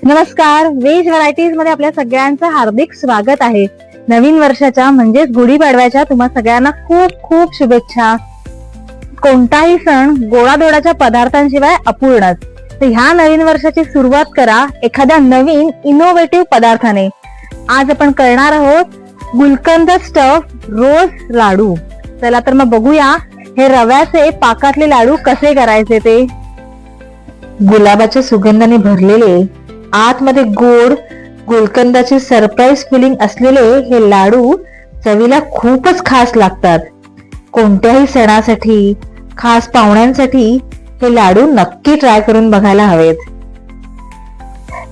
नमस्कार, veg varieties मध्ये आपल्या सगळ्यांचं हार्दिक स्वागत आहे. नवीन वर्षाच्या म्हणजेच गुढीपाडव्याच्या तुम्हा सगळ्यांना खूप खूप शुभेच्छा. कोणताही सण गोडाधोडाच्या पदार्थांशिवाय अपूर्णच. तर ह्या नवीन वर्षाची सुरुवात करा एखाद्या नवीन इनोव्हेटिव्ह पदार्थाने. आज आपण करणार आहोत गुलकंद स्टफ रोज लाडू. चला तर मग बघूया हे रव्याचे पाकातले लाडू कसे करायचे ते. गुलाबाच्या सुगंधाने भरलेले, आतमध्ये गोड गुलकंदाची सरप्राईज फिलिंग असलेले हे लाडू चवीला खूपच खास लागतात. कोणत्याही सणासाठी, खास पाहुण्यांसाठी हे लाडू नक्की ट्राय करून बघायला हवेत.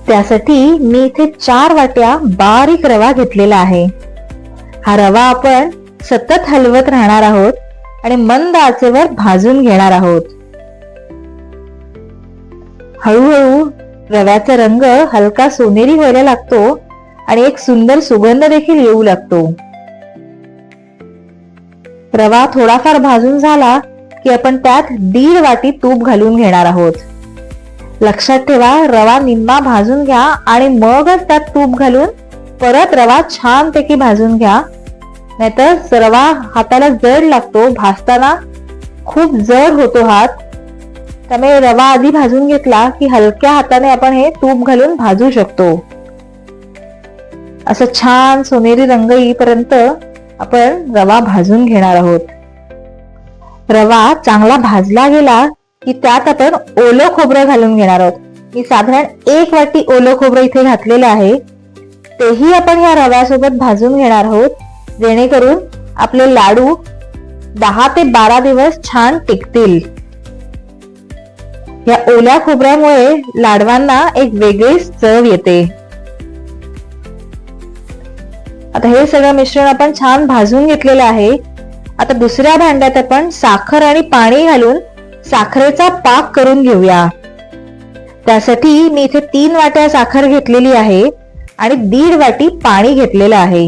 त्यासाठी मी इथे 4 वाट्या बारीक रवा घेतलेला आहे. हा रवा आपण सतत हलवत राहणार आहोत आणि मंद आचेवर भाजून घेणार आहोत. हळूहळू रव्याचा रंग हलका सोनेरी व्हायला लागतो आणि एक सुंदर सुगंध देखील येऊ लागतो. रवा थोडाफार भाजून झाला की आपण त्यात 1.5 वाटी तूप घालून घेणार आहोत. लक्षात ठेवा, रवा निम्मा भाजून घ्या आणि मगच त्यात तूप घालून परत रवा छानपैकी भाजून घ्या. नाहीतर रवा हाताला जड लागतो, भाजताना खूप जड होतो हात. त्यामुळे रवा आधी भाजून घेतला की हलक्या हाताने आपण हे तूप घालून भाजू शकतो. असं छान सोनेरी रंग येईपर्यंत आपण रवा भाजून घेणार आहोत. रवा चांगला भाजला गेला की त्यात आपण ओलं खोबरं घालून घेणार आहोत. मी साधारण 1 वाटी ओलं खोबरं इथे घातलेलं आहे. तेही आपण ह्या रव्यासोबत भाजून घेणार आहोत, जेणेकरून आपले लाडू 10 ते 12 दिवस छान टिकतील. या ओल्या खोबऱ्यामुळे लाडवांना एक वेगळीच चव येते. आता हे सगळं मिश्रण आपण छान भाजून घेतलेलं आहे. आता दुसऱ्या भांड्यात आपण साखर आणि पाणी घालून साखरेचा पाक करून घेऊया. त्यासाठी मी इथे 3 वाट्या साखर घेतलेली आहे आणि 1.5 वाटी पाणी घेतलेलं आहे.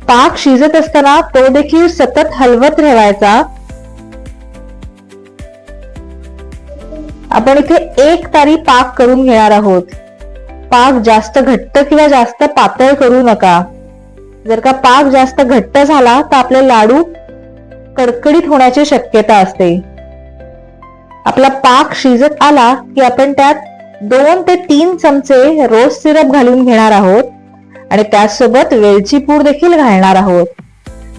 पाक शिजत असताना तो देखील सतत हलवत ठेवायचा. आपण इथे 1 तारी पाक करून घेणार आहोत. पाक जास्त घट्ट किंवा जास्त पातळ करू नका. जर का पाक जास्त घट्ट झाला तर आपले लाडू कडकडीत होण्याची शक्यता असते. आपला पाक शिजत आला की आपण त्यात 2 ते 3 चमचे रोज सिरप घालून घेणार आहोत आणि त्याचसोबत वेलची पूड देखील घालणार आहोत.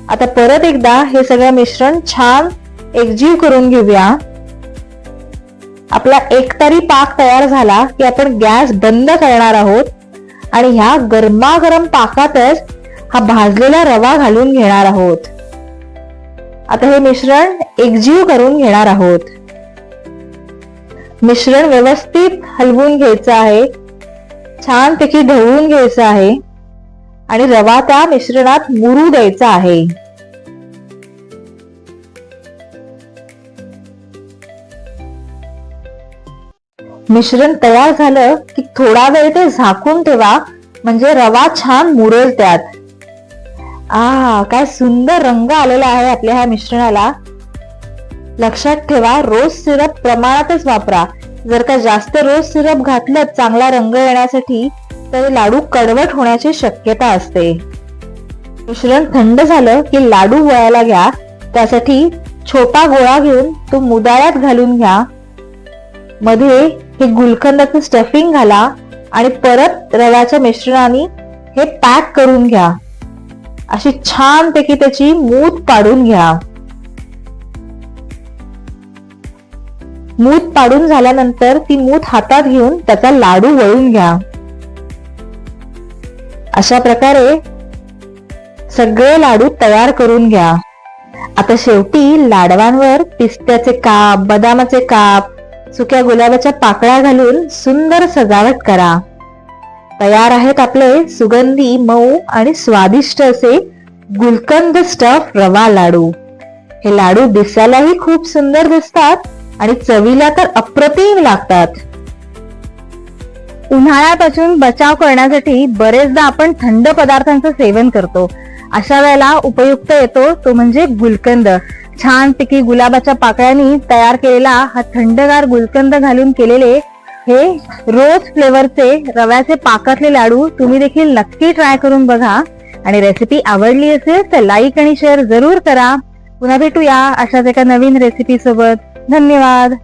आता परत एकदा हे सगळं मिश्रण छान एकजीव करून घेऊया. आपला 1 तारी पाक तयार झाला की आपण गॅस बंद करणार आहोत आणि ह्या गरमागरम पाकातच हा भाजलेला रवा घालून घेणार आहोत. आता हे मिश्रण एकजीव करून घेणार आहोत. मिश्रण व्यवस्थित हलवून घ्यायचं आहे, छानपैकी ढवळून घ्यायचं आहे आणि रवा त्या मिश्रणात मुरू द्यायचा आहे. मिश्रण तयार झालं की थोडा वेळ ते झाकून ठेवा, म्हणजे रवा छान मुरेल त्यात. काय सुंदर रंग आलेला आहे आपल्या ह्या मिश्रणाला. लक्षात ठेवा, रोज सिरप प्रमाणातच वापरा. जर का जास्त रोज सिरप घातलं चांगला रंग येण्यासाठी तर लाडू कडवट होण्याची शक्यता असते. मिश्रण थंड झालं की लाडू वळायला घ्या. त्यासाठी छोटा गोळा घेऊन तो मुदाळ्यात घालून घ्या. मध्ये हे गुलकंदाचं स्टफिंग घाला आणि परत रव्याच्या मिश्रणाने हे पॅक करून घ्या. अशी छानपैकी त्याची मूठ पाडून घ्या. मूठ पाडून झाल्यानंतर ती मूठ हातात घेऊन त्याचा लाडू वळून घ्या. अशा प्रकारे सगळे लाडू तयार करून घ्या. आता शेवटी लाडवांवर पिस्त्याचे काप, बदामाचे काप, सुक्या गुलाबाच्या पाकळ्या घालून सुंदर सजावट करा. तयार आहेत आपले सुगंधी, मऊ आणि स्वादिष्ट असे गुलकंद स्टफ रवा लाडू. हे लाडू दिसायलाही खूप सुंदर दिसतात आणि चवीला तर अप्रतिम लागतात. उन्हाळ्यापासून बचाव करण्यासाठी बरेचदा आपण थंड पदार्थांचं सेवन करतो. अशा वेळेला उपयुक्त येतो तो म्हणजे गुलकंद. छानपैकी गुलाबाच्या पाकळ्यांनी तयार केलेला हा थंडगार गुलकंद घालून केलेले हे रोज फ्लेवरचे रव्याचे पाकातले लाडू तुम्ही देखील नक्की ट्राय करून बघा. आणि रेसिपी आवडली असेल तर लाईक आणि शेअर जरूर करा. पुन्हा भेटूया अशाच एका नवीन रेसिपी सोबत. धन्यवाद.